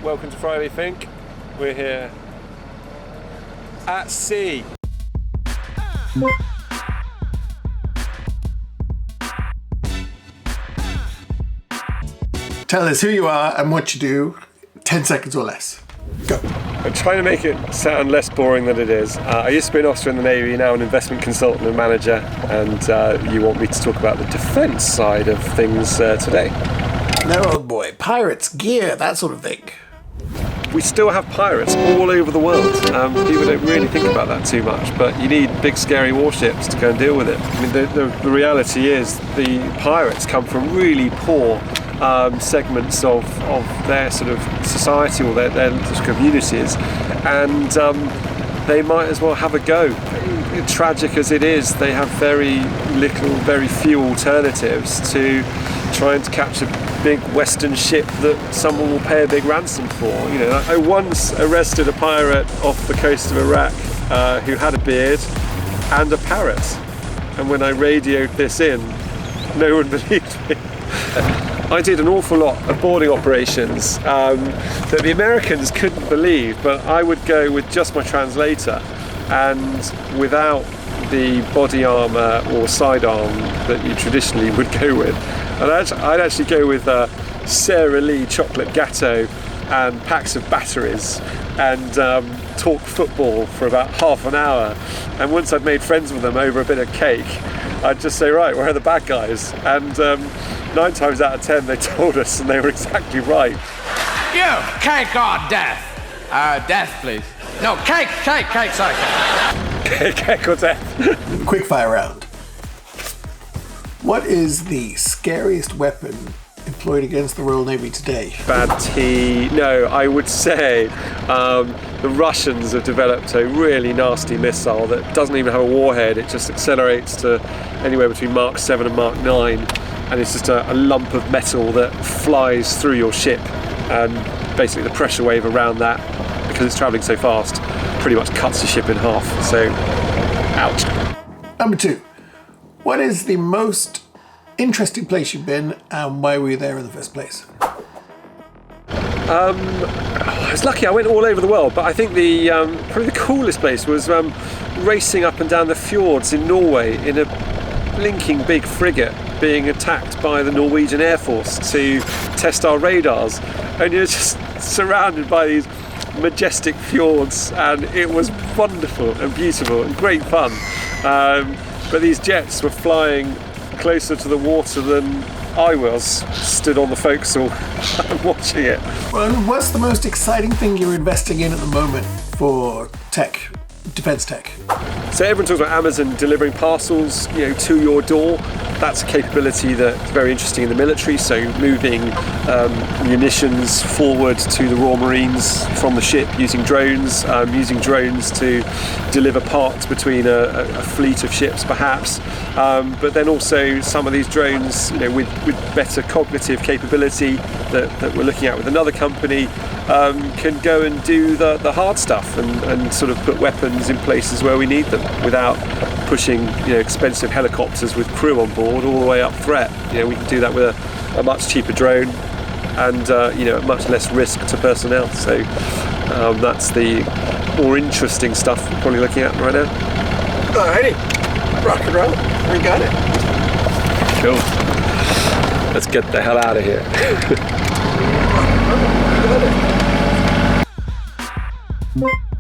welcome to Friday Think. We're here at sea. Tell us who you are and what you do, 10 seconds or less. Go. I'm trying to make it sound less boring than it is. I used to be an officer in the Navy, now an investment consultant and manager, and you want me to talk about the defence side of things today. No, old boy. Pirates, gear, that sort of thing. We still have pirates all over the world. People don't really think about that too much, but you need big scary warships to go and deal with it. I mean, the reality is the pirates come from really poor segments of their sort of society or their sort of communities, and they might as well have a go. Tragic as it is, they have very few alternatives to trying to catch a big western ship that someone will pay a big ransom for. You know, I once arrested a pirate off the coast of Iraq who had a beard and a parrot, and when I radioed this in, no one believed me. I did an awful lot of boarding operations that the Americans couldn't believe, but I would go with just my translator and without the body armour or sidearm that you traditionally would go with. And I'd actually go with Sara Lee chocolate gatto and packs of batteries and talk football for about half an hour. And once I'd made friends with them over a bit of cake, I'd just say, right, where are the bad guys? And 9 times out of 10 they told us, and they were exactly right. You, cake or death? Death, please. No, cake, sorry, cake. Cake or death. Quick fire round. What is the scariest weapon employed against the Royal Navy today? Bad tea. No, I would say the Russians have developed a really nasty missile that doesn't even have a warhead. It just accelerates to anywhere between Mark 7 and Mark 9, and it's just a lump of metal that flies through your ship, and basically the pressure wave around that, because it's travelling so fast, pretty much cuts the ship in half. So, ouch. Number 2. What is the most interesting place you've been, and why were you there in the first place? I was lucky. I went all over the world, but I think the probably the coolest place was racing up and down the fjords in Norway in a blinking big frigate being attacked by the Norwegian Air Force to test our radars, and you're just surrounded by these majestic fjords, and it was wonderful and beautiful and great fun. But these jets were flying closer to the water than I was, stood on the forecastle watching it. Well, what's the most exciting thing you're investing in at the moment for tech, defence tech? So everyone talks about Amazon delivering parcels, to your door. That's a capability that's very interesting in the military. So moving munitions forward to the Royal Marines from the ship using drones to deliver parts between a fleet of ships, perhaps. But then also some of these drones, with better cognitive capability that we're looking at with another company, can go and do the hard stuff and sort of put weapons in places where we need them without pushing expensive helicopters with crew on board all the way up threat. We can do that with a much cheaper drone and at much less risk to personnel. So that's the more interesting stuff we're probably looking at right now. Alrighty, rock and roll. We got it. Cool. Let's get the hell out of here. Got it.